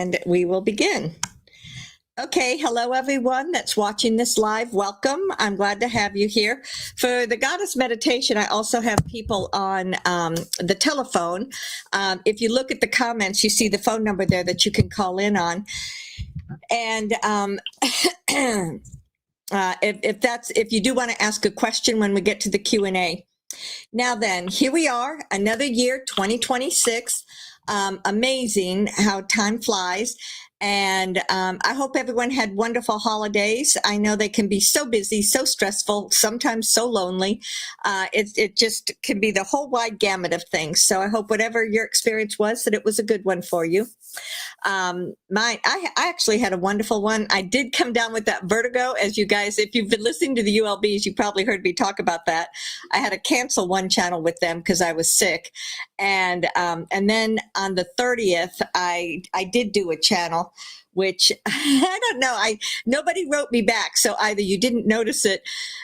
and we will begin. Okay, hello everyone that's watching this live. Welcome. I'm glad to have you here. For the Goddess Meditation, I also have people on the telephone. If you look at the comments, you see the phone number there that you can call in on. And if you do want to ask a question when we get to the Q&A. Now then, here we are, another year, 2026. Amazing how time flies. And I hope everyone had wonderful holidays. I know they can be so busy, so stressful, sometimes so lonely. It just can be the whole wide gamut of things. So I hope whatever your experience was, that it was a good one for you. I actually had a wonderful one. I did come down with that vertigo, as you guys, if you've been listening to the ULBs, you probably heard me talk about that. I had to cancel one channel with them because I was sick. And then on the 30th, I did do a channel, which I don't know. Nobody wrote me back. So either you didn't notice it,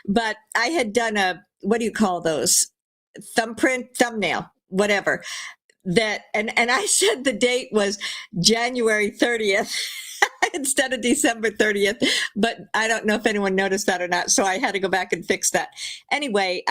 but I had done what do you call those? Thumbnail, whatever. That and I said the date was January 30th instead of December 30th, but I don't know if anyone noticed that or not, so I had to go back and fix that. Anyway,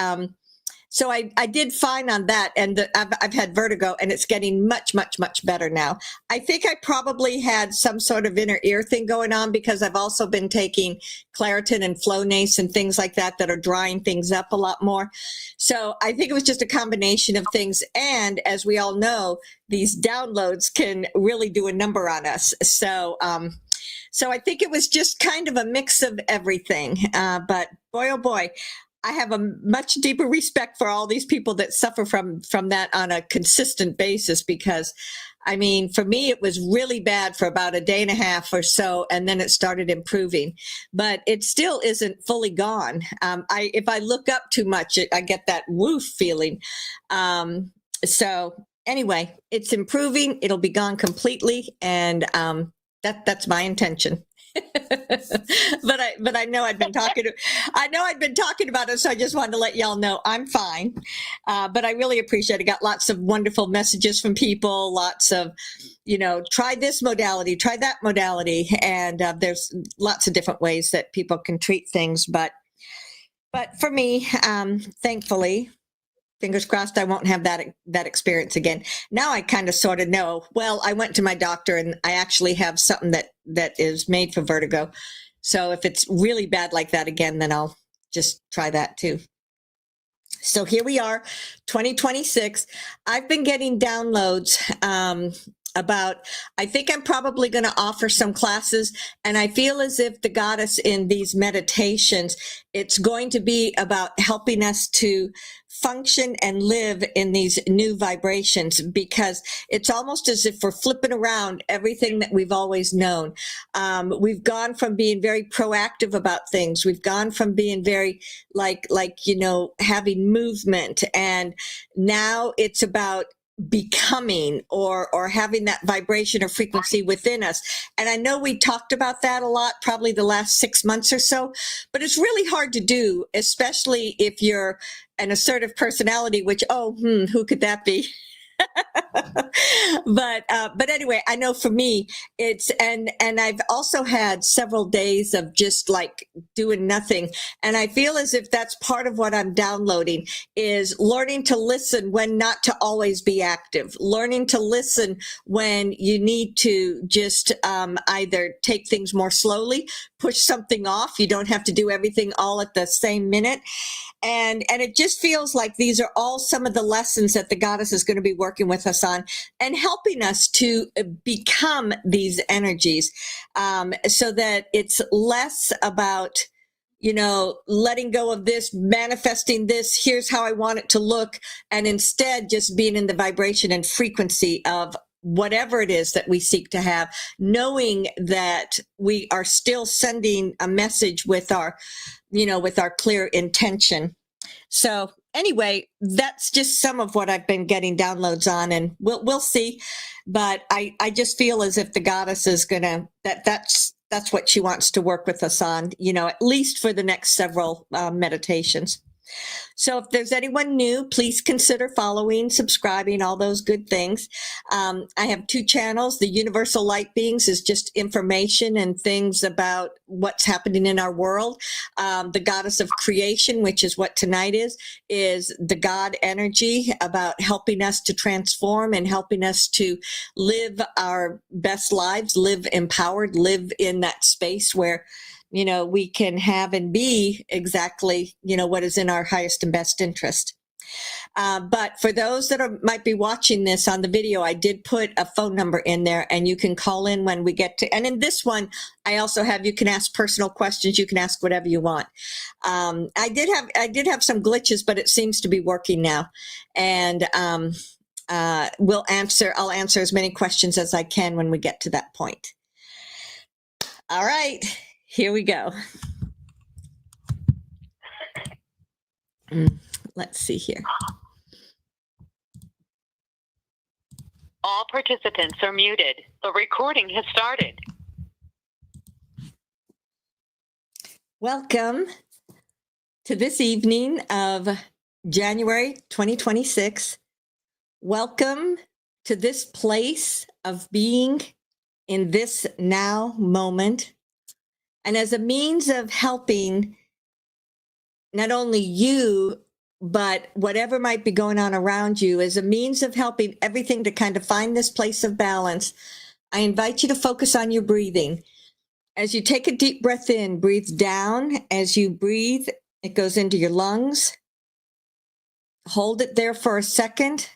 so I did fine on that, and I've had vertigo, and it's getting much, much, much better now. I think I probably had some sort of inner ear thing going on because I've also been taking Claritin and Flonase and things like that that are drying things up a lot more. So I think it was just a combination of things. And as we all know, these downloads can really do a number on us. So I think it was just kind of a mix of everything. But boy, oh boy, I have a much deeper respect for all these people that suffer from that on a consistent basis, because I mean, for me, it was really bad for about a day and a half or so, and then it started improving, but it still isn't fully gone. If I look up too much, I get that woof feeling. So anyway, it's improving. It'll be gone completely. And that's my intention. but I know I'd been talking about it, so I just wanted to let y'all know I'm fine. But I really appreciate it. Got lots of wonderful messages from people, lots of, try this modality, try that modality, and there's lots of different ways that people can treat things. But for me, thankfully, fingers crossed, I won't have that experience again. Now I kind of sort of know. Well, I went to my doctor, and I actually have something that is made for vertigo. So if it's really bad like that again, then I'll just try that too. So here we are, 2026. I've been getting downloads I think I'm probably going to offer some classes, and I feel as if the goddess in these meditations, it's going to be about helping us to function and live in these new vibrations, because it's almost as if we're flipping around everything that we've always known. We've gone from being very proactive about things. We've gone from being very having movement, and now it's about becoming or having that vibration or frequency within us. And I know we talked about that a lot, probably the last 6 months or so, but it's really hard to do, especially if you're an assertive personality, which, who could that be? But anyway, I know for me, it's, and I've also had several days of just like doing nothing. And I feel as if that's part of what I'm downloading, is learning to listen when not to always be active, learning to listen when you need to just either take things more slowly, push something off. You don't have to do everything all at the same minute. And it just feels like these are all some of the lessons that the goddess is going to be working with us on and helping us to become these energies, so that it's less about, letting go of this, manifesting this, here's how I want it to look, and instead just being in the vibration and frequency of whatever it is that we seek to have, knowing that we are still sending a message with our clear intention. So anyway, that's just some of what I've been getting downloads on, and we'll see. But I just feel as if the goddess is gonna, that's what she wants to work with us on, at least for the next several meditations. So if there's anyone new, please consider following, subscribing, all those good things. I have 2 channels. The Universal Light Beings is just information and things about what's happening in our world. The Goddess of Creation, which is what tonight is the God energy about helping us to transform and helping us to live our best lives, live empowered, live in that space where we can have and be exactly, what is in our highest and best interest. But for those that might be watching this on the video, I did put a phone number in there and you can call in when we get to, and in this one, I also have, you can ask personal questions. You can ask whatever you want. I did have some glitches, but it seems to be working now. And, I'll answer as many questions as I can when we get to that point. All right. Here we go. Let's see here. All participants are muted. The recording has started. Welcome to this evening of January 2026. Welcome to this place of being in this now moment. And as a means of helping not only you, but whatever might be going on around you, as a means of helping everything to kind of find this place of balance, I invite you to focus on your breathing. As you take a deep breath in, breathe down. As you breathe, it goes into your lungs. Hold it there for a second,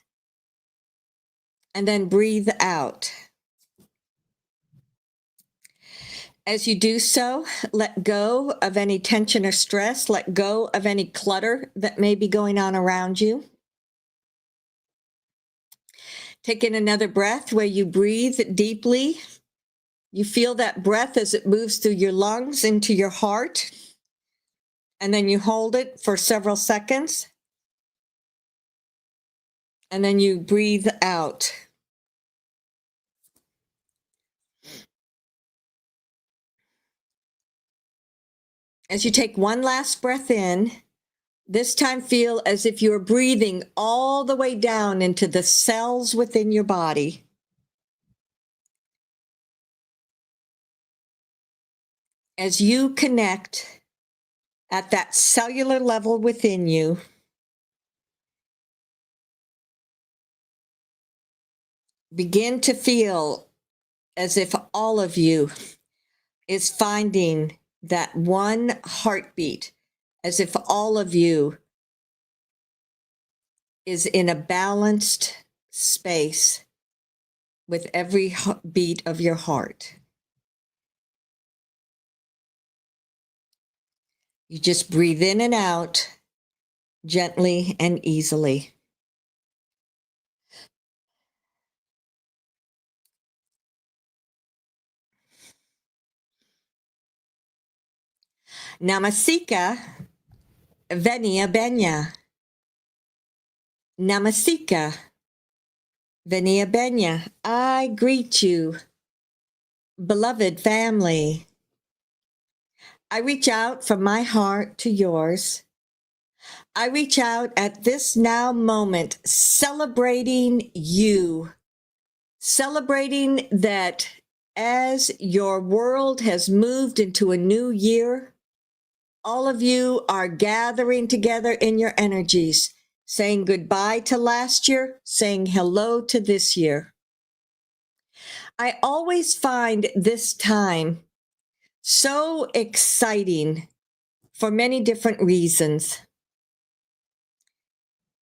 and then breathe out. As you do so, let go of any tension or stress. Let go of any clutter that may be going on around you. Take in another breath where you breathe deeply. You feel that breath as it moves through your lungs into your heart. And then you hold it for several seconds. And then you breathe out. As you take one last breath in, this time feel as if you're breathing all the way down into the cells within your body. As you connect at that cellular level within you, begin to feel as if all of you is finding that one heartbeat, as if all of you is in a balanced space with every beat of your heart. You just breathe in and out gently and easily. Namasika Venia Benya. Namasika Venia Benya. I greet you, beloved family. I reach out from my heart to yours. I reach out at this now moment, celebrating you, celebrating that as your world has moved into a new year, all of you are gathering together in your energies, saying goodbye to last year, saying hello to this year. I always find this time so exciting for many different reasons.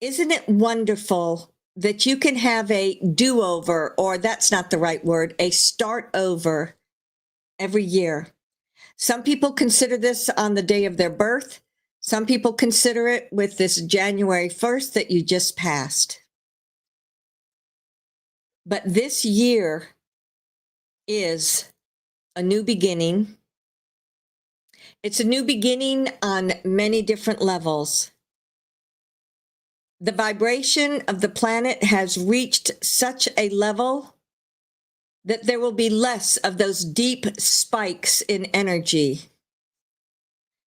Isn't it wonderful that you can have a do-over, or that's not the right word, a start over every year? Some people consider this on the day of their birth. Some people consider it with this January 1st that you just passed. But this year is a new beginning. It's a new beginning on many different levels. The vibration of the planet has reached such a level that there will be less of those deep spikes in energy.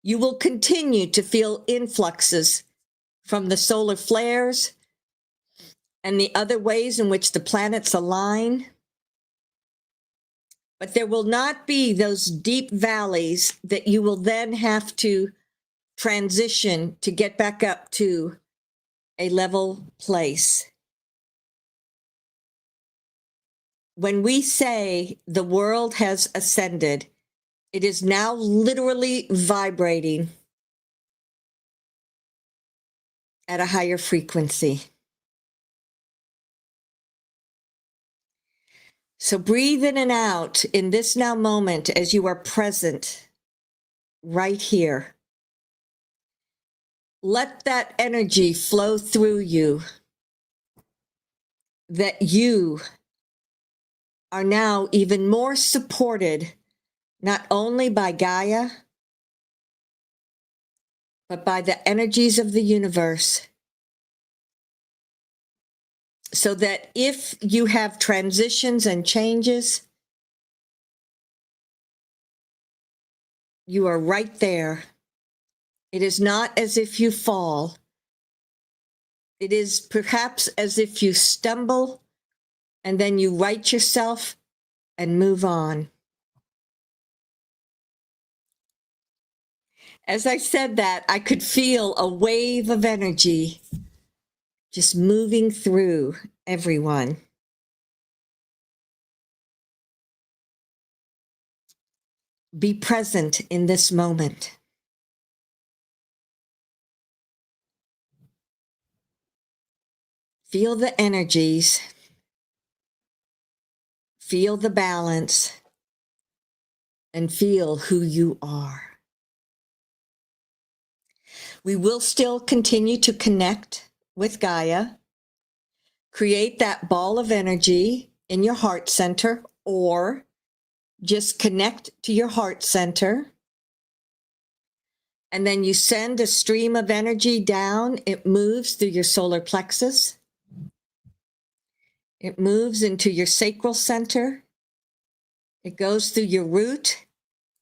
You will continue to feel influxes from the solar flares and the other ways in which the planets align. But there will not be those deep valleys that you will then have to transition to get back up to a level place. When we say the world has ascended, it is now literally vibrating at a higher frequency. So breathe in and out in this now moment as you are present right here. Let that energy flow through you, that you are now even more supported, not only by Gaia, but by the energies of the universe. So that if you have transitions and changes, you are right there. It is not as if you fall. It is perhaps as if you stumble and then you right yourself and move on. As I said that, I could feel a wave of energy just moving through everyone. Be present in this moment. Feel the energies. Feel the balance. And feel who you are. We will still continue to connect with Gaia. Create that ball of energy in your heart center, or just connect to your heart center. And then you send a stream of energy down. It moves through your solar plexus. It moves into your sacral center. It goes through your root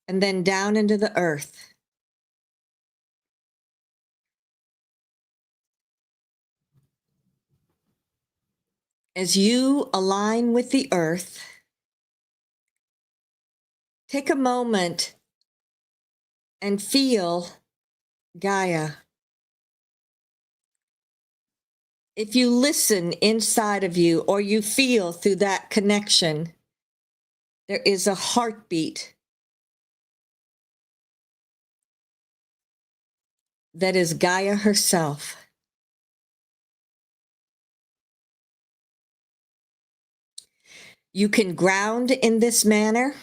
and then down into the earth. As you align with the earth, take a moment and feel Gaia. If you listen inside of you or you feel through that connection, there is a heartbeat that is Gaia herself. You can ground in this manner.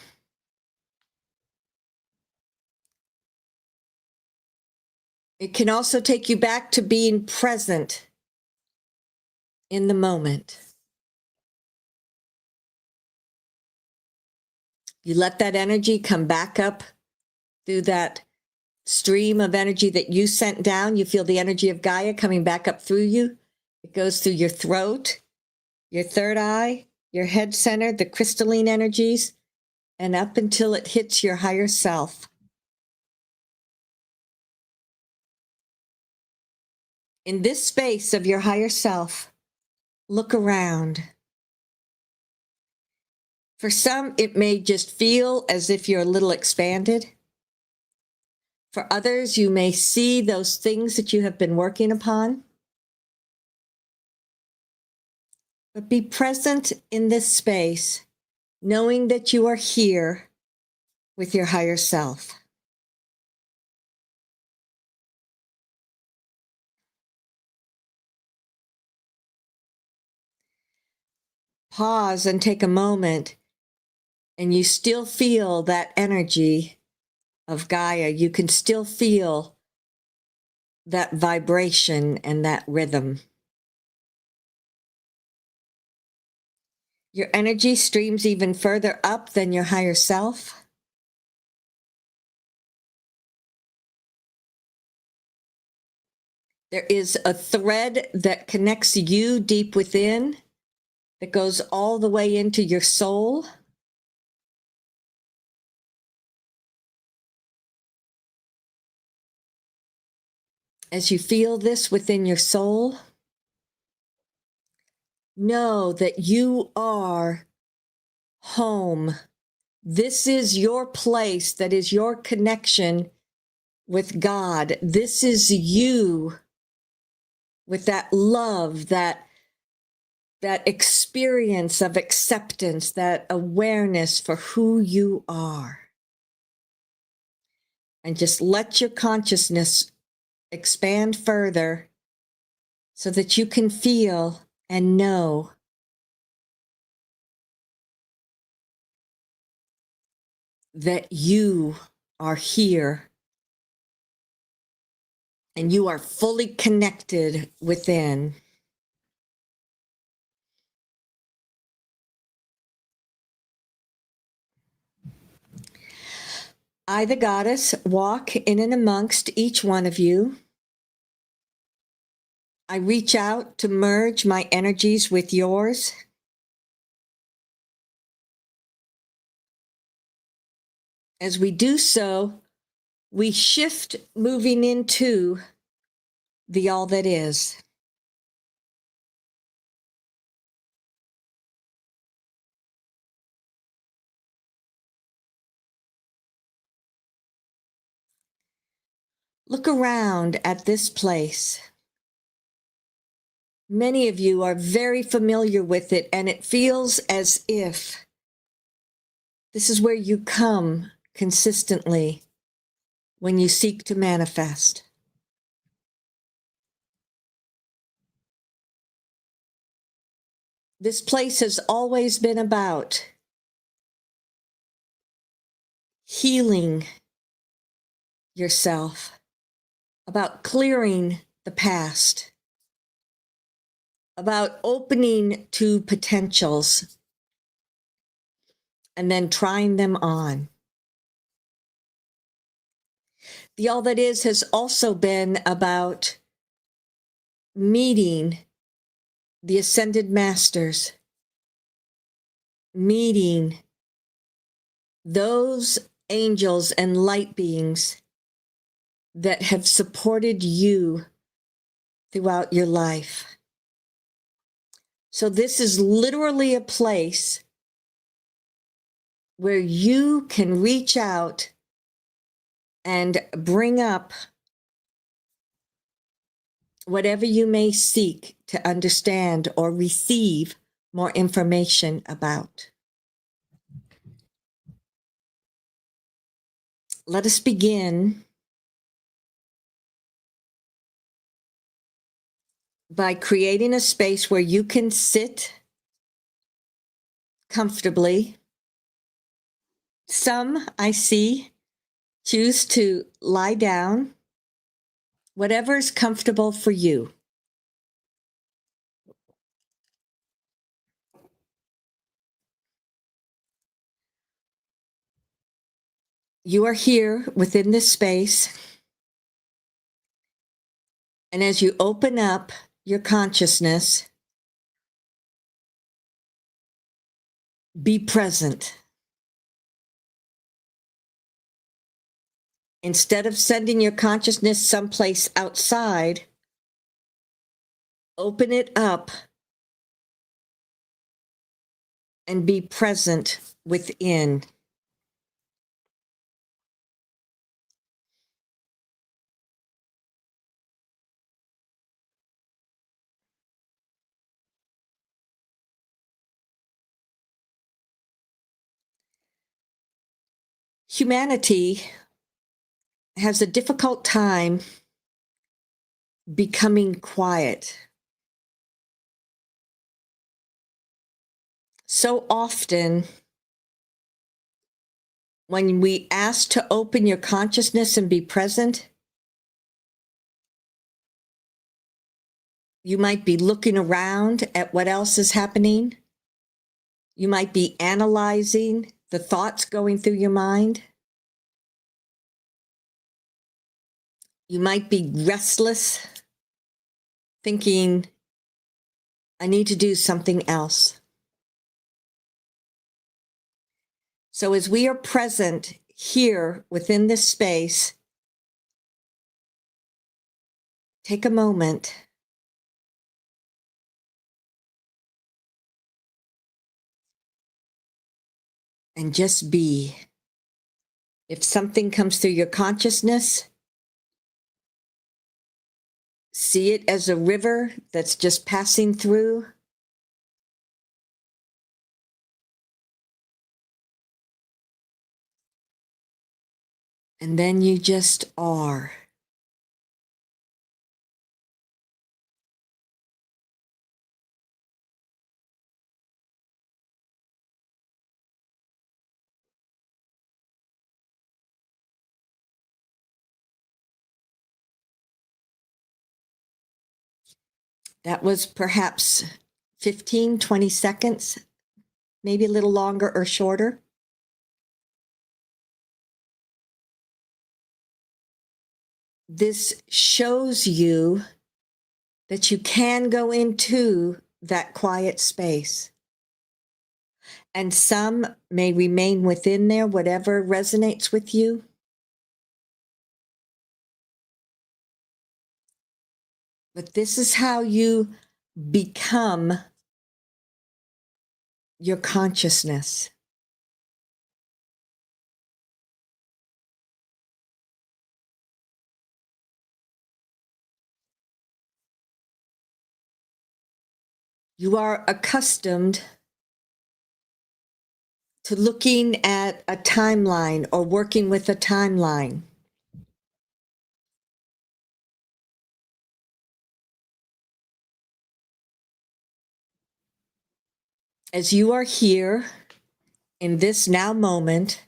It can also take you back to being present in the moment. You let that energy come back up through that stream of energy that you sent down. You feel the energy of Gaia coming back up through you. It goes through your throat, your third eye, your head center, the crystalline energies, and up until it hits your higher self. In this space of your higher self, look around. For some, it may just feel as if you're a little expanded. For others, you may see those things that you have been working upon. But be present in this space, knowing that you are here with your higher self. Pause and take a moment, and you still feel that energy of Gaia. You can still feel that vibration and that rhythm. Your energy streams even further up than your higher self. There is a thread that connects you deep within that goes all the way into your soul. As you feel this within your soul, know that you are home. This is your place. That is your connection with God. This is you with that love, that experience of acceptance, that awareness for who you are. And just let your consciousness expand further so that you can feel and know that you are here and you are fully connected within. I, the goddess, walk in and amongst each one of you. I reach out to merge my energies with yours. As we do so, we shift moving into the all that is. Look around at this place. Many of you are very familiar with it, and it feels as if this is where you come consistently when you seek to manifest. This place has always been about healing yourself, about clearing the past, about opening to potentials and then trying them on. The all that is has also been about meeting the ascended masters, meeting those angels and light beings that have supported you throughout your life. So this is literally a place where you can reach out and bring up whatever you may seek to understand or receive more information about. Let us begin by creating a space where you can sit comfortably. Some, I see, choose to lie down, whatever is comfortable for you. You are here within this space, and as you open up your consciousness, be present. Instead of sending your consciousness someplace outside, open it up and be present within. Humanity has a difficult time becoming quiet. So often, when we ask to open your consciousness and be present, you might be looking around at what else is happening. You might be analyzing the thoughts going through your mind. You might be restless, thinking, I need to do something else. So as we are present here within this space, take a moment and just be. If something comes through your consciousness, see it as a river that's just passing through. And then you just are. That was perhaps 15, 20 seconds, maybe a little longer or shorter. This shows you that you can go into that quiet space. And some may remain within there, whatever resonates with you. But this is how you become your consciousness. You are accustomed to looking at a timeline or working with a timeline. As you are here in this now moment,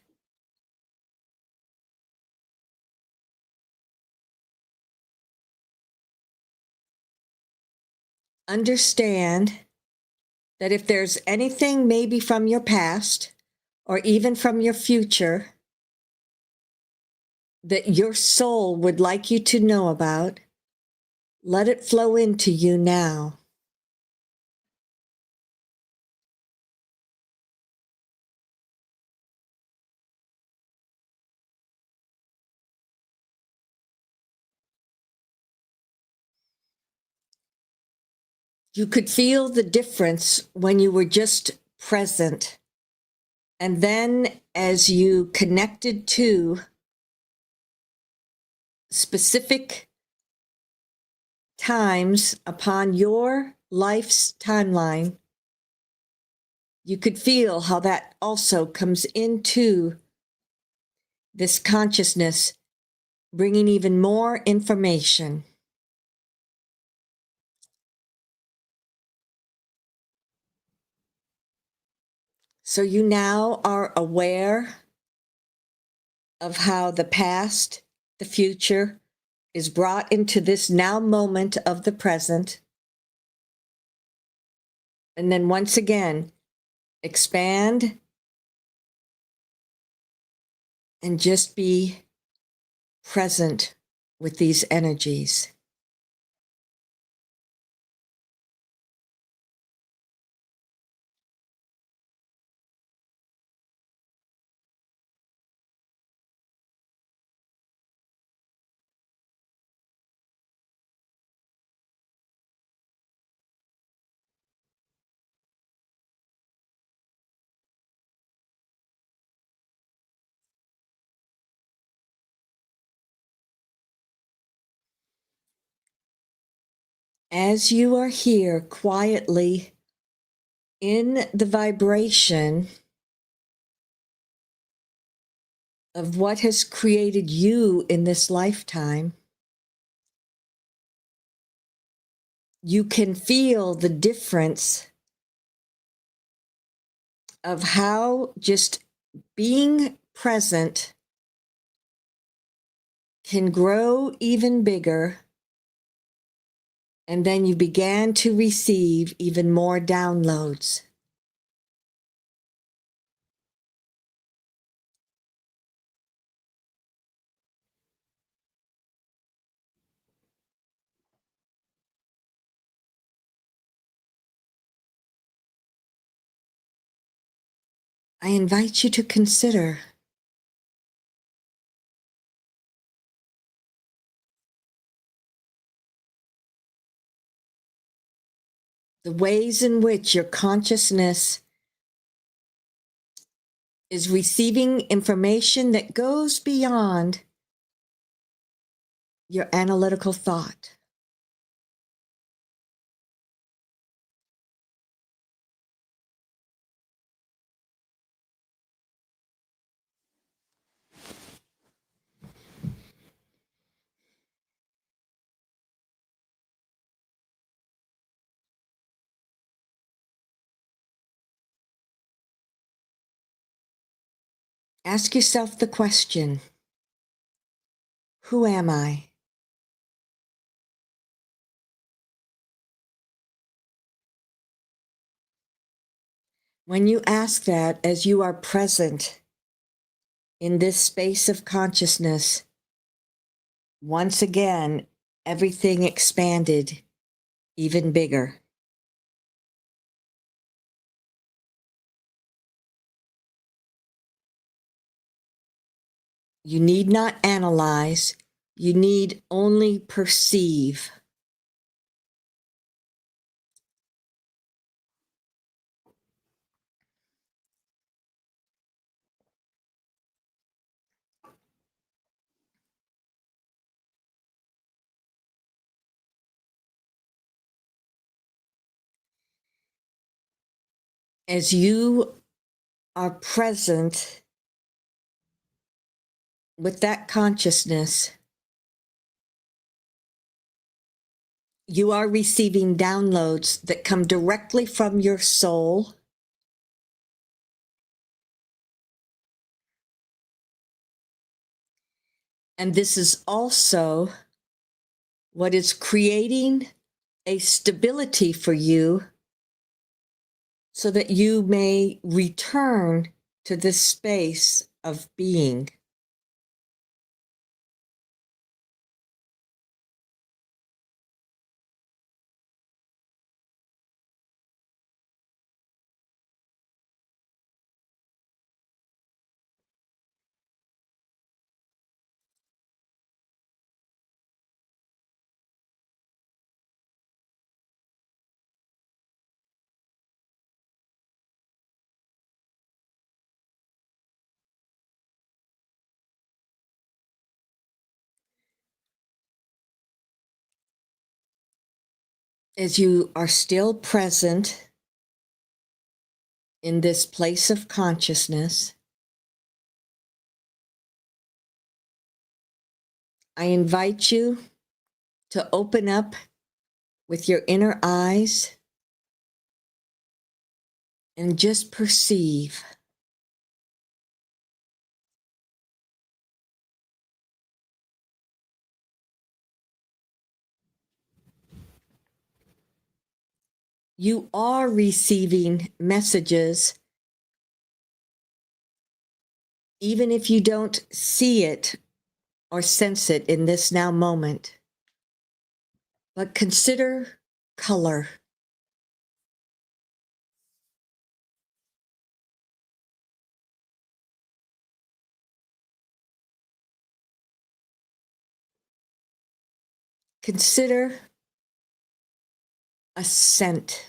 understand that if there's anything maybe from your past or even from your future that your soul would like you to know about, let it flow into you now. You could feel the difference when you were just present. And then as you connected to specific times upon your life's timeline, you could feel how that also comes into this consciousness, bringing even more information. So you now are aware of how the past, the future is brought into this now moment of the present. And then once again, expand and just be present with these energies. As you are here quietly in the vibration of what has created you in this lifetime, you can feel the difference of how just being present can grow even bigger. And then you began to receive even more downloads. I invite you to consider the ways in which your consciousness is receiving information that goes beyond your analytical thought. Ask yourself the question, who am I? When you ask that, as you are present in this space of consciousness, once again, everything expanded even bigger. You need not analyze, you need only perceive. As you are present with that consciousness, you are receiving downloads that come directly from your soul. And this is also what is creating a stability for you so that you may return to this space of being. As you are still present in this place of consciousness, I invite you to open up with your inner eyes and just perceive. You are receiving messages, even if you don't see it or sense it in this now moment. But consider color. Consider a scent.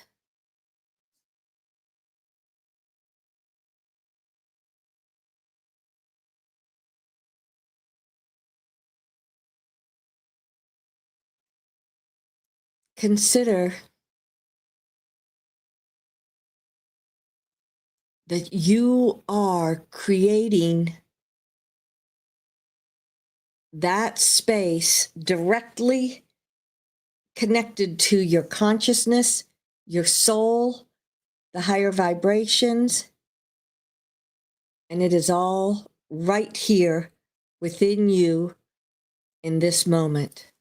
Consider that you are creating that space directly connected to your consciousness, your soul, the higher vibrations, and it is all right here within you in this moment.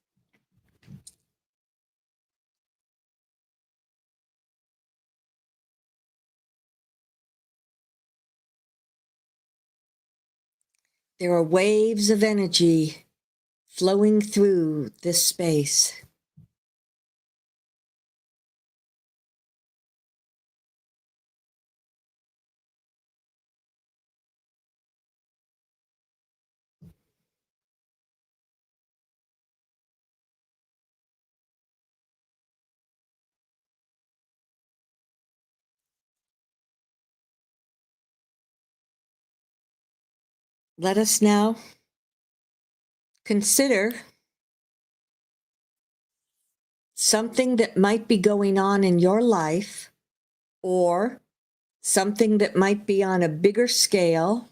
There are waves of energy flowing through this space. let us now consider something that might be going on in your life, or something that might be on a bigger scale.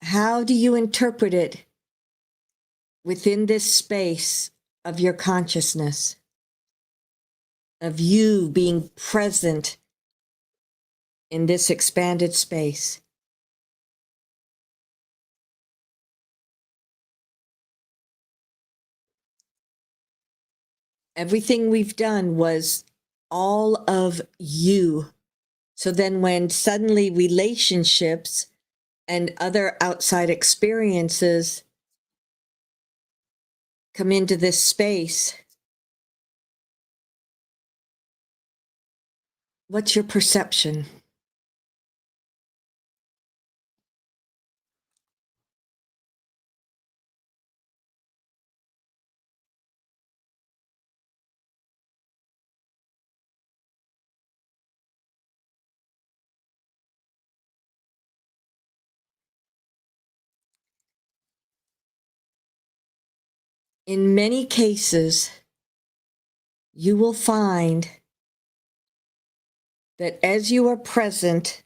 How do you interpret it within this space of your consciousness, of you being present in this expanded space? Everything we've done was all of you. So then when suddenly relationships and other outside experiences come into this space, what's your perception? In many cases, you will find that as you are present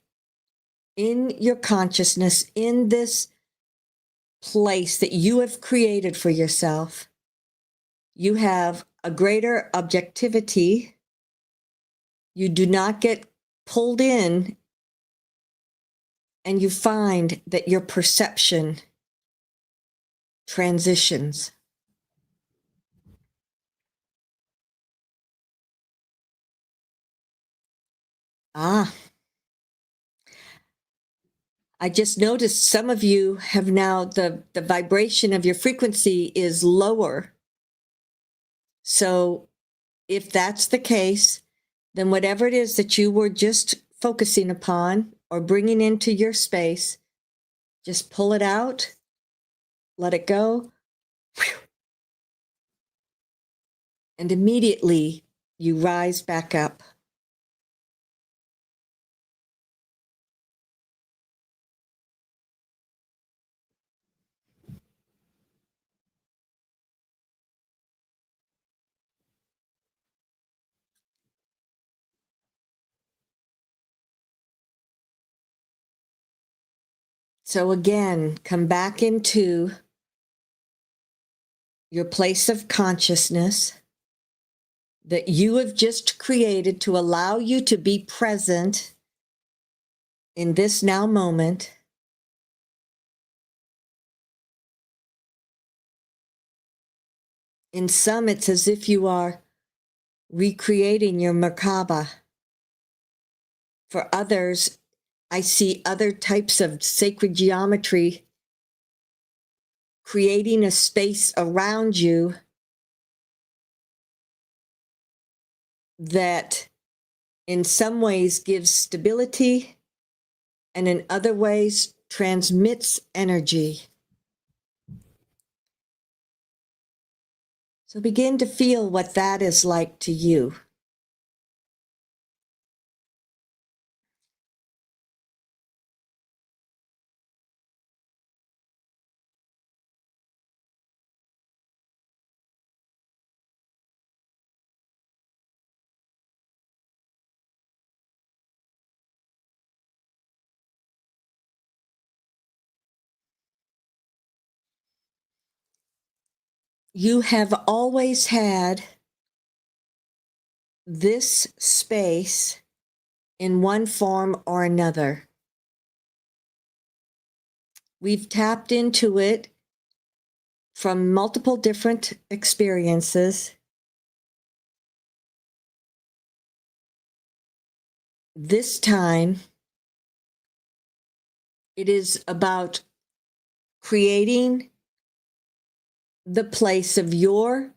in your consciousness, in this place that you have created for yourself, you have a greater objectivity. You do not get pulled in, and you find that your perception transitions. Ah, I just noticed some of you have now, the vibration of your frequency is lower. So if that's the case, then whatever it is that you were just focusing upon or bringing into your space, just pull it out, let it go, and immediately you rise back up. So again, come back into your place of consciousness that you have just created to allow you to be present in this now moment. In some, it's as if you are recreating your Merkaba. For others, I see other types of sacred geometry creating a space around you that in some ways gives stability and in other ways transmits energy. So begin to feel what that is like to you. You have always had this space in one form or another. We've tapped into it from multiple different experiences. This time, it is about creating the place of your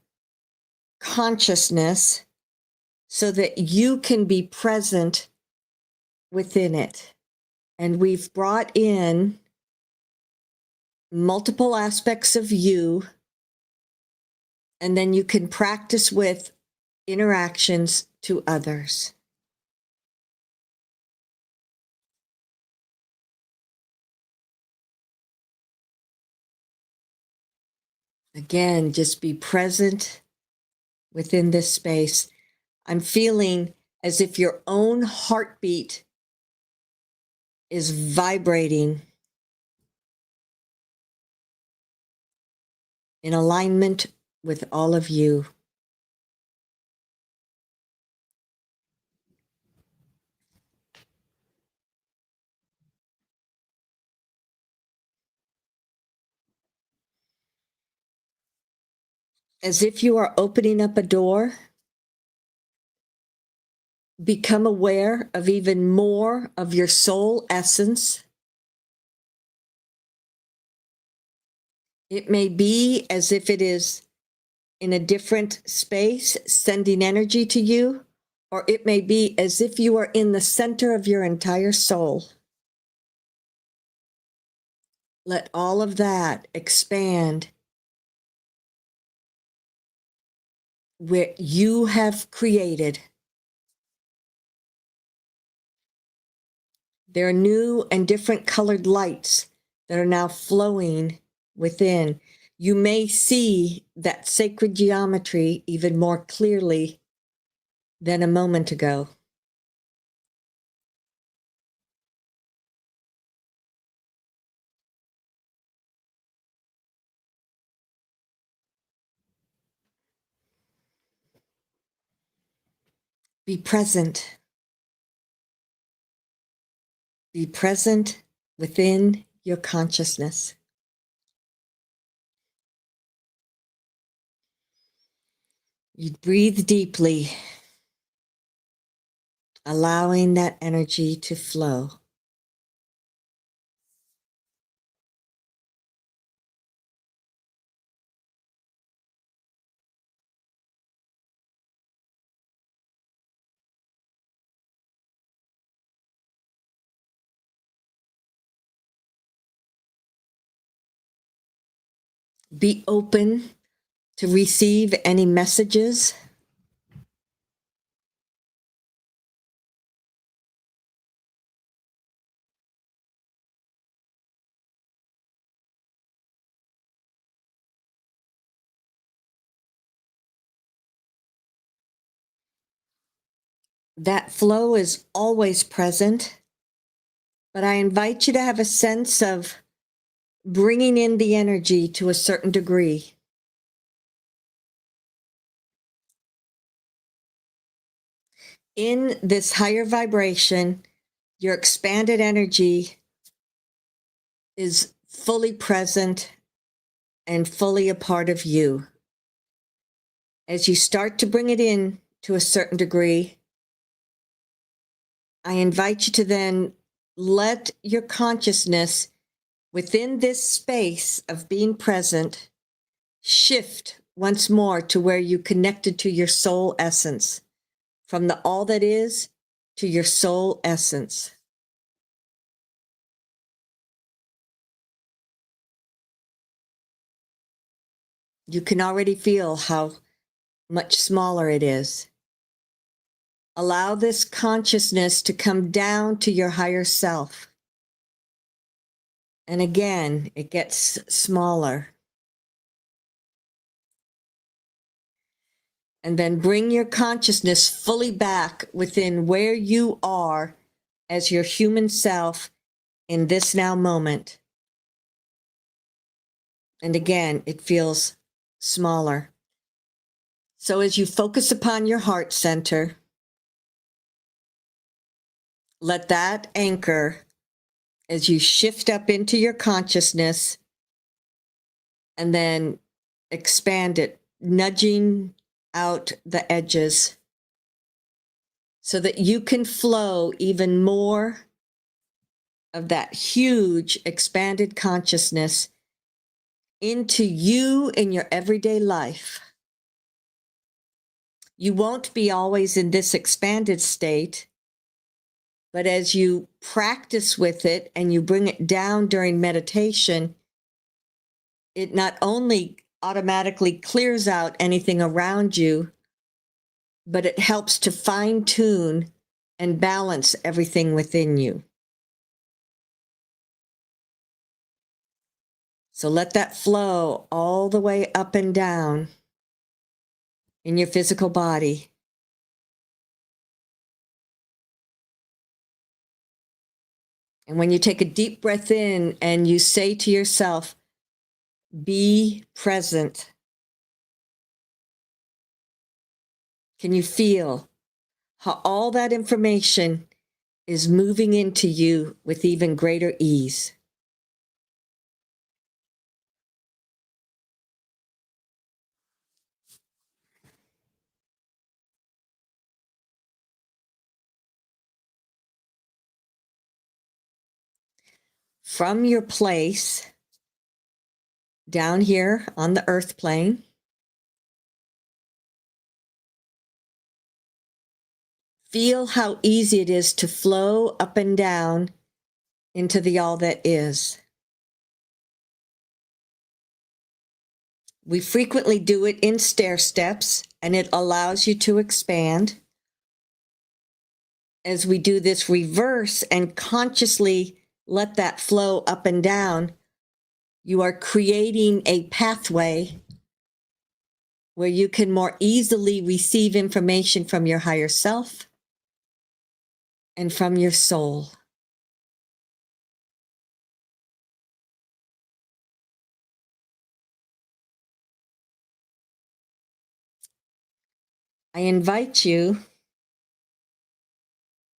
consciousness so that you can be present within it. And we've brought in multiple aspects of you, and then you can practice with interactions to others. Again, just be present within this space. I'm feeling as if your own heartbeat is vibrating in alignment with all of you. As if you are opening up a door, become aware of even more of your soul essence. It may be as if it is in a different space, sending energy to you, or it may be as if you are in the center of your entire soul. Let all of that expand where you have created. There are new and different colored lights that are now flowing within. You may see that sacred geometry even more clearly than a moment ago. Be present. Be present within your consciousness. You breathe deeply, allowing that energy to flow. Be open to receive any messages. That flow is always present, but I invite you to have a sense of bringing in the energy to a certain degree. In this higher vibration, your expanded energy is fully present and fully a part of you. As you start to bring it in to a certain degree, I invite you to then let your consciousness within this space of being present shift once more to where you connected to your soul essence, from the all that is to your soul essence. You can already feel how much smaller it is. Allow this consciousness to come down to your higher self. And again, it gets smaller. And then bring your consciousness fully back within where you are as your human self in this now moment. And again, it feels smaller. So as you focus upon your heart center, let that anchor as you shift up into your consciousness and then expand it, nudging out the edges so that you can flow even more of that huge expanded consciousness into you in your everyday life. You won't be always in this expanded state, but as you practice with it and you bring it down during meditation, it not only automatically clears out anything around you, but it helps to fine-tune and balance everything within you. So So let that flow all the way up and down in your physical body. And when you take a deep breath in and you say to yourself, be present. Can you feel how all that information is moving into you with even greater ease? From your place down here on the earth plane, feel how easy it is to flow up and down into the all that is. We frequently do it in stair steps, and it allows you to expand. As we do this reverse and consciously let that flow up and down, you are creating a pathway where you can more easily receive information from your higher self and from your soul. I invite you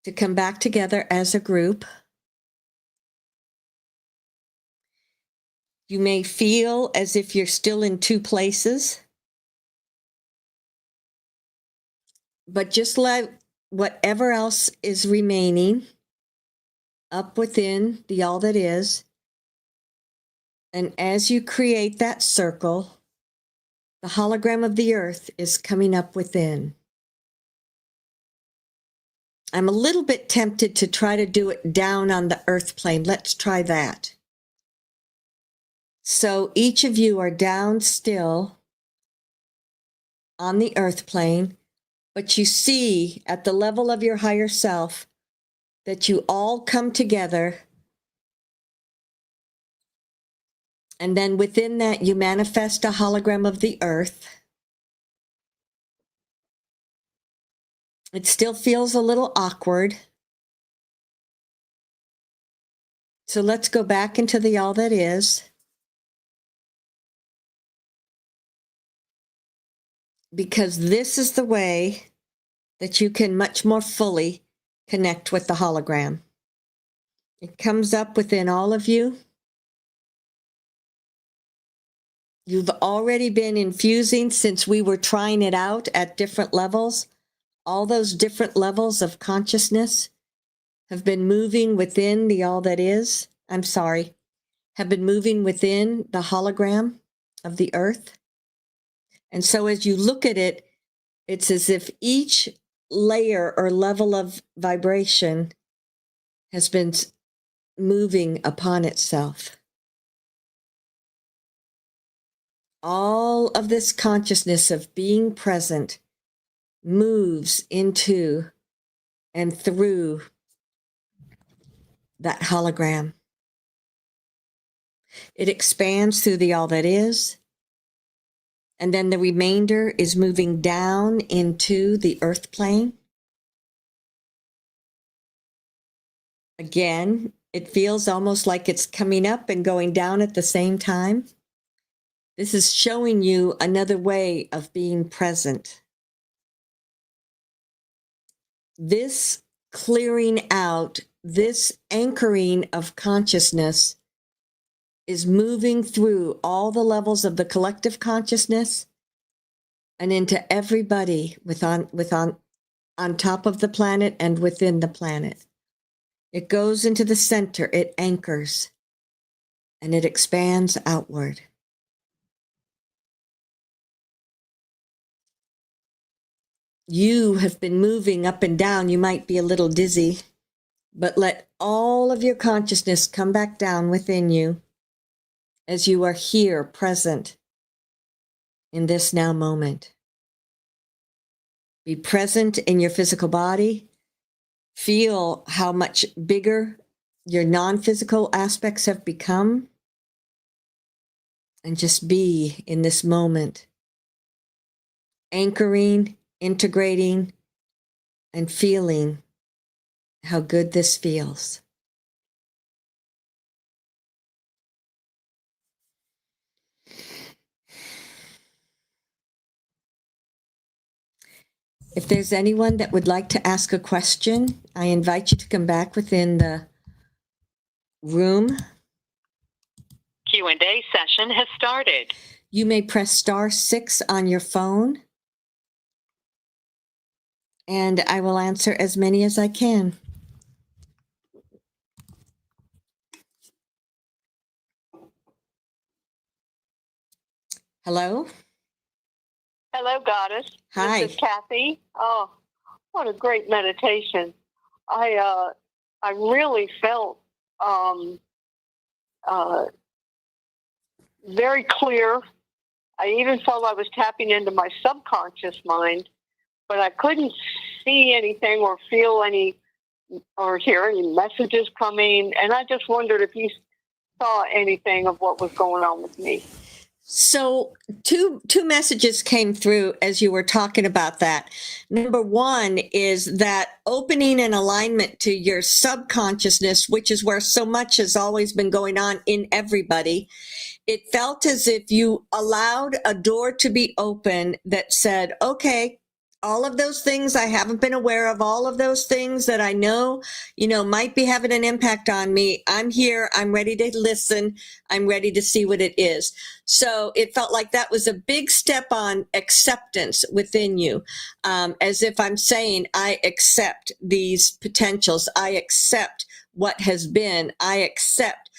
to come back together as a group. You may feel as if you're still in two places, but just let whatever else is remaining up within the all that is. And as you create that circle, the hologram of the earth is coming up within. I'm a little bit tempted to try to do it down on the earth plane. Let's try that. So each of you are down still on the earth plane, but you see at the level of your higher self that you all come together. And then within that, you manifest a hologram of the earth. It still feels a little awkward. So let's go back into the all that is. Because this is the way that you can much more fully connect with the hologram. It comes up within all of you. You've already been infusing since we were trying it out at different levels. All those different levels of consciousness have been moving within the all that is. Have been moving within the hologram of the earth. And so as you look at it, it's as if each layer or level of vibration has been moving upon itself. All of this consciousness of being present moves into and through that hologram. It expands through the all that is, and then the remainder is moving down into the earth plane. Again, it feels almost like it's coming up and going down at the same time. This is showing you another way of being present. This clearing out, this anchoring of consciousness is moving through all the levels of the collective consciousness and into everybody on top of the planet and within the planet. It goes into the center, it anchors, and it expands outward. You have been moving up and down. You might be a little dizzy, but let all of your consciousness come back down within you as you are here present in this now moment. Be present in your physical body. Feel how much bigger your non-physical aspects have become. and just be in this moment, anchoring, integrating, and feeling how good this feels. If there's anyone that would like to ask a question, I invite you to come back within the room. Q&A session has started. You may press *6 on your phone, and I will answer as many as I can. Hello? Hello, Goddess. Hi. This is Kathy. Oh, what a great meditation. I really felt very clear. I even felt I was tapping into my subconscious mind, but I couldn't see anything or feel any or hear any messages coming. And I just wondered if you saw anything of what was going on with me. So two messages came through as you were talking about that. Number one is that opening and alignment to your subconsciousness, which is where so much has always been going on in everybody. It felt as if you allowed a door to be open that said, okay, all of those things I haven't been aware of, all of those things that I know, might be having an impact on me. I'm here. I'm ready to listen. I'm ready to see what it is. So it felt like that was a big step on acceptance within you, as if I'm saying, I accept these potentials. I accept what has been. I accept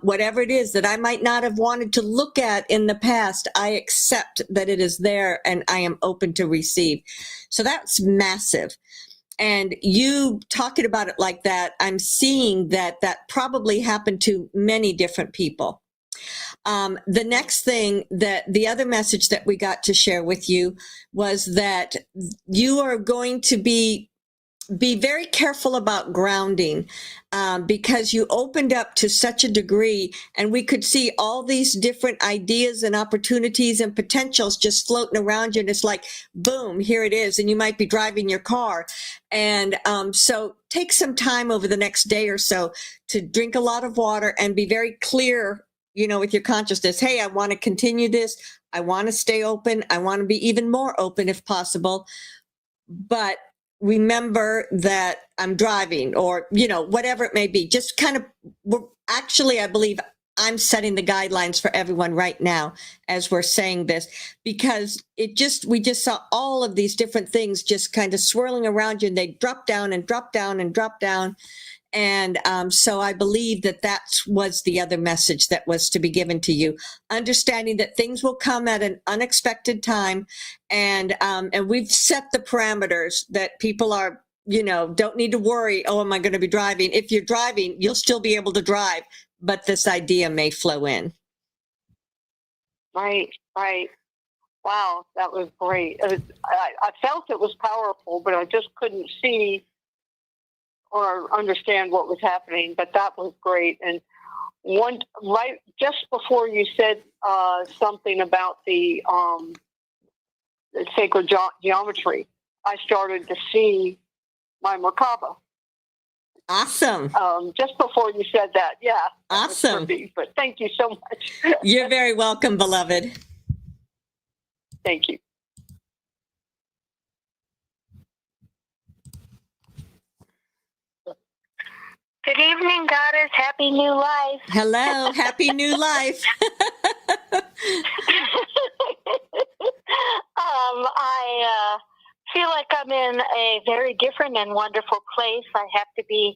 whatever it is that I might not have wanted to look at in the past. I accept that it is there and I am open to receive. So that's massive. And you talking about it like that, I'm seeing that probably happened to many different people. The next thing that the other message that we got to share with you was that you are going to be very careful about grounding, because you opened up to such a degree, and we could see all these different ideas and opportunities and potentials just floating around you. And it's like, boom, here it is. And you might be driving your car. And so take some time over the next day or so to drink a lot of water and be very clear, with your consciousness. Hey, I want to continue this. I want to stay open. I want to be even more open if possible. But remember that I'm driving, or, whatever it may be. Just kind of, actually, I believe I'm setting the guidelines for everyone right now as we're saying this, because we just saw all of these different things just kind of swirling around you, and they drop down and drop down and drop down. And so I believe that was the other message that was to be given to you, understanding that things will come at an unexpected time. And we've set the parameters that people are, don't need to worry. Oh, am I going to be driving? If you're driving, you'll still be able to drive, but this idea may flow in. Right. Wow, that was great. I felt it was powerful, but I just couldn't see or understand what was happening, but that was great. And right just before you said something about the sacred geometry, I started to see my Merkaba. Awesome. Just before you said that, yeah. Awesome. But thank you so much. You're very welcome, beloved. Thank you. Good evening, Goddess. Happy new life. Hello. Happy new life. I feel like I'm in a very different and wonderful place. I have to be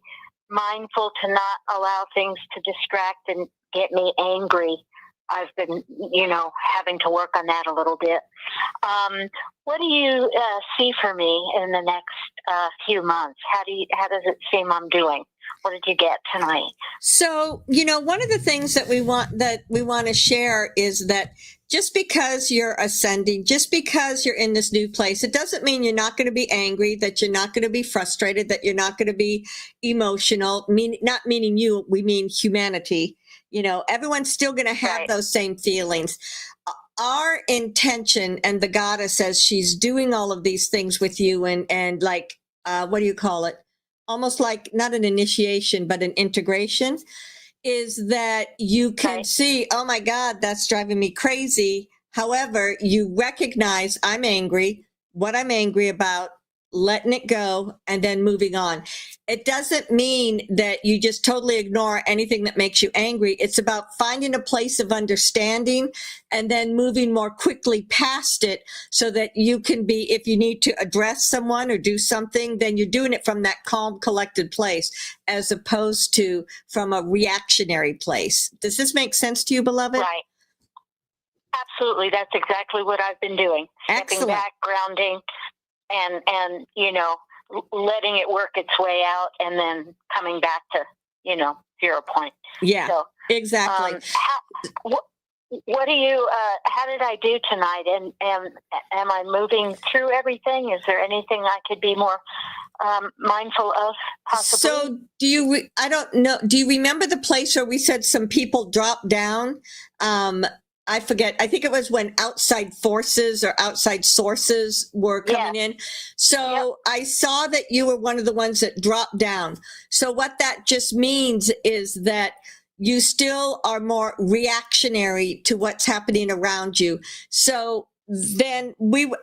mindful to not allow things to distract and get me angry. I've been, having to work on that a little bit. What do you see for me in the next few months? How does it seem I'm doing? What did you get tonight? So, one of the things that we want to share is that just because you're ascending, just because you're in this new place, it doesn't mean you're not going to be angry, that you're not going to be frustrated, that you're not going to be emotional. Not meaning you, we mean humanity. You know, everyone's still going to have those same feelings. Our intention, and the goddess says she's doing all of these things with you, and like, what do you call it? Almost like not an initiation, but an integration, is that you can see, oh my God, that's driving me crazy. However, you recognize I'm angry, what I'm angry about, letting it go, and then moving on. It doesn't mean that you just totally ignore anything that makes you angry. It's about finding a place of understanding and then moving more quickly past it so that you can be, if you need to address someone or do something, then you're doing it from that calm, collected place as opposed to from a reactionary place. Does this make sense to you, beloved? Right. Absolutely. That's exactly what I've been doing. Excellent. Stepping back, grounding, and you know, letting it work its way out, and then coming back to, you know, 0 point. Yeah, so, exactly. What do you, how did I do tonight? And am I moving through everything? Is there anything I could be more mindful of possibly? So do you, I don't know, do you remember the place where we said some people dropped down? I forget. I think it was when outside forces or outside sources were coming in. So I saw that you were one of the ones that dropped down. So what that just means is that you still are more reactionary to what's happening around you. So then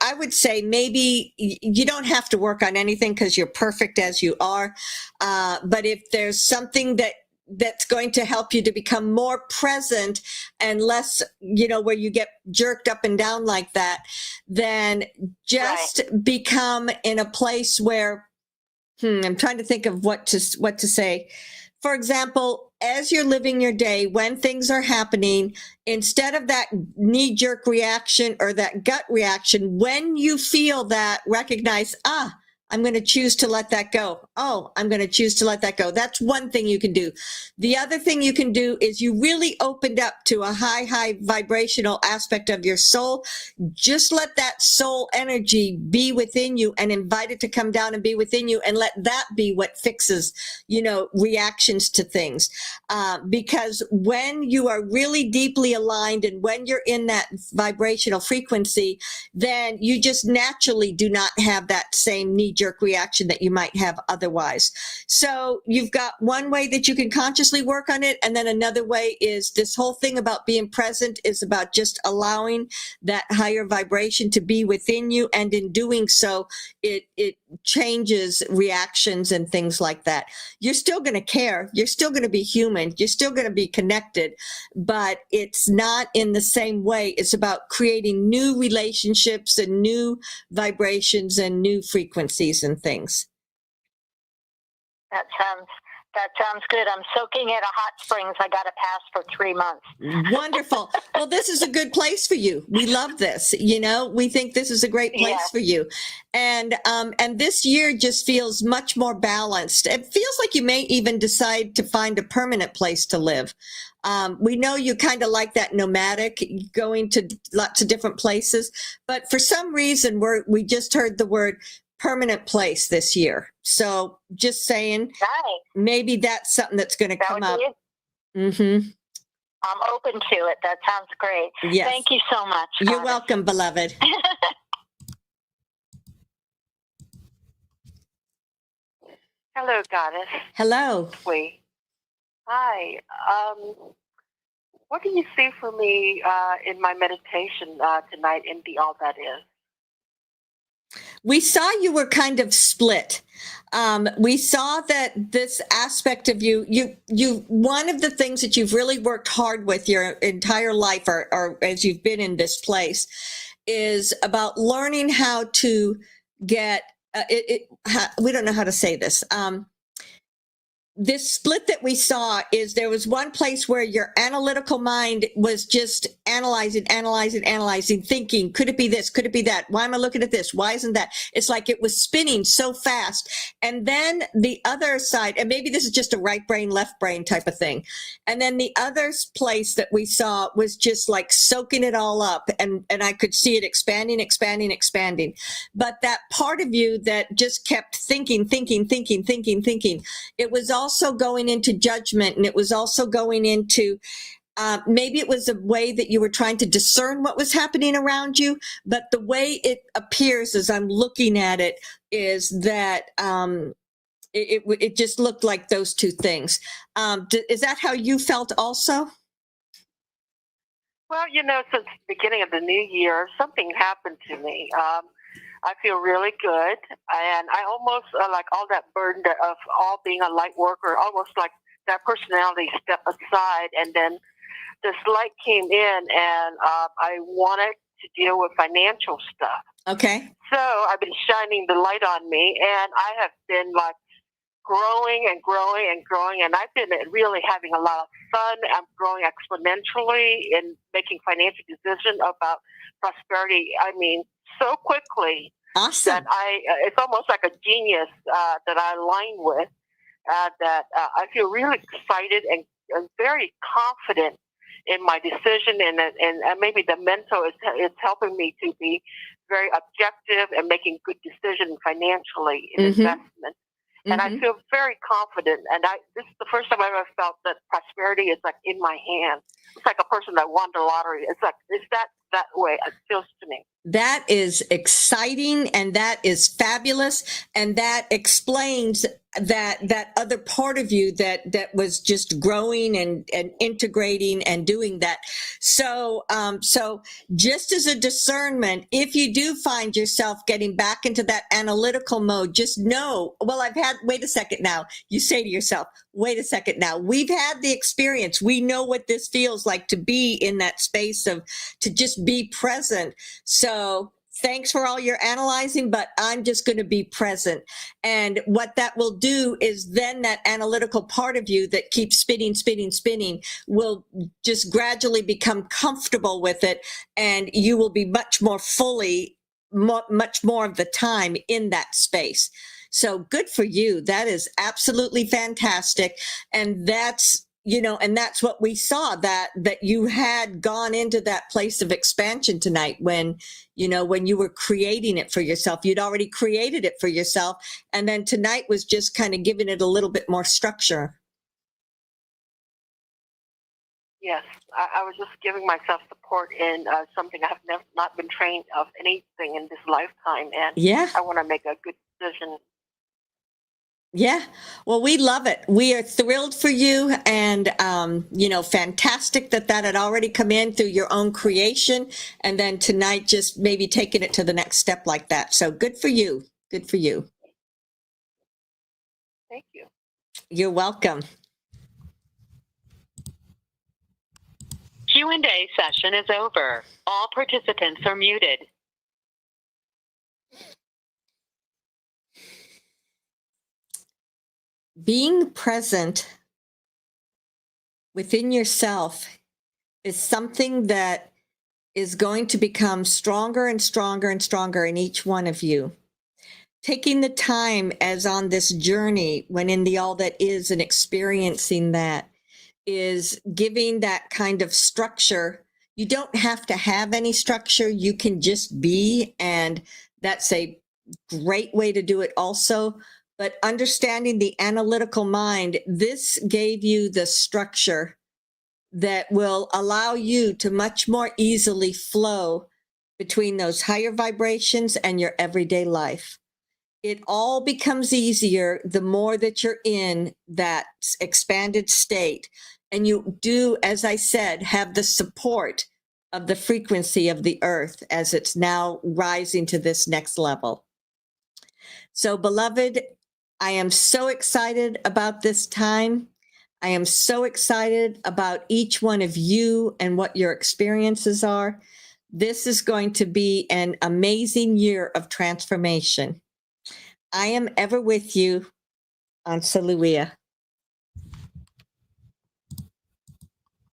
I would say maybe you don't have to work on anything because you're perfect as you are. But if there's something that's going to help you to become more present and less, you know, where you get jerked up and down like that, then just become in a place where, I'm trying to think of what to say. For example, as you're living your day, when things are happening, instead of that knee-jerk reaction or that gut reaction, when you feel that, recognize, I'm going to choose to let that go. Oh, I'm going to choose to let that go. That's one thing you can do. The other thing you can do is you really opened up to a high vibrational aspect of your soul. Just let that soul energy be within you and invite it to come down and be within you, and let that be what fixes, you know, reactions to things. Because when you are really deeply aligned and when you're in that vibrational frequency, then you just naturally do not have that same knee-jerk reaction that you might have otherwise. So you've got one way that you can consciously work on it, and then another way is this whole thing about being present is about just allowing that higher vibration to be within you, and in doing so, it changes reactions and things like that. You're still going to care. You're still going to be human. You're still going to be connected, but it's not in the same way. It's about creating new relationships and new vibrations and new frequencies and things. That sounds good. I'm soaking at a hot springs. I got a pass for 3 months. Wonderful. Well, this is a good place for you. We love this. You know, we think this is a great place for you. And this year just feels much more balanced. It feels like you may even decide to find a permanent place to live. We know you kind of like that nomadic, going to lots of different places, but for some reason we just heard the word permanent place this year. So just saying, maybe that's something that's going to come up. Mm-hmm. I'm open to it. That sounds great. Yes. Thank you so much. You're welcome, beloved. Hello, goddess. Hello. Sweet. Hi. What do you see for me in my meditation tonight in the All That Is? We saw you were kind of split. We saw that this aspect of you, one of the things that you've really worked hard with your entire life, or as you've been in this place, is about learning how to get, we don't know how to say this. this split that we saw is there was one place where your analytical mind was just analyzing, thinking, could it be this? Could it be that? Why am I looking at this? Why isn't that? It's like it was spinning so fast. And then the other side, and maybe this is just a right brain, left brain type of thing. And then the other place that we saw was just like soaking it all up. And I could see it expanding. But that part of you that just kept thinking, it was also going into judgment, and it was also going into maybe it was a way that you were trying to discern what was happening around you, but the way it appears as I'm looking at it is that it just looked like those two things. Is that how you felt also? Well, since the beginning of the new year, something happened to me. I feel really good, and I almost like all that burden of all being a light worker, almost like that personality step aside, and then this light came in, and I wanted to deal with financial stuff. Okay. So I've been shining the light on me, and I have been like growing, and I've been really having a lot of fun. I'm growing exponentially in making financial decisions about prosperity. I mean, so quickly. Awesome. That it's almost like a genius that I align with. That I feel really excited and very confident in my decision, and maybe the mental is helping me to be very objective and making good decisions financially in investment. And I feel very confident. And this is the first time I've ever felt that prosperity is like in my hand. It's like a person that won the lottery. It's that way it feels to me. That is exciting, and that is fabulous, and that explains that other part of you that was just growing and integrating and doing that. So just as a discernment, if you do find yourself getting back into that analytical mode, just know, well, wait a second now. You say to yourself, wait a second now. We've had the experience. We know what this feels like to be in that space to just be present. So thanks for all your analyzing, but I'm just going to be present. And what that will do is then that analytical part of you that keeps spinning will just gradually become comfortable with it. And you will be much more fully, much more of the time in that space. So good for you. That is absolutely fantastic. And that's, and that's what we saw, that you had gone into that place of expansion tonight when you were creating it for yourself. You'd already created it for yourself. And then tonight was just kind of giving it a little bit more structure. Yes, I was just giving myself support in something I have not been trained of anything in this lifetime. And yeah, I want to make a good decision. Yeah. Well, we love it. We are thrilled for you, and, fantastic that had already come in through your own creation. And then tonight, just maybe taking it to the next step like that. So good for you. Good for you. Thank you. You're welcome. Q&A session is over. All participants are muted. Being present within yourself is something that is going to become stronger and stronger and stronger in each one of you. Taking the time as on this journey, when in the all that is, and experiencing that, is giving that kind of structure. You don't have to have any structure. You can just be, and that's a great way to do it also. But understanding the analytical mind, this gave you the structure that will allow you to much more easily flow between those higher vibrations and your everyday life. It all becomes easier the more that you're in that expanded state. And you do, as I said, have the support of the frequency of the earth as it's now rising to this next level. So, beloved, I am so excited about this time. I am so excited about each one of you and what your experiences are. This is going to be an amazing year of transformation. I am ever with you, Aunt Saluia.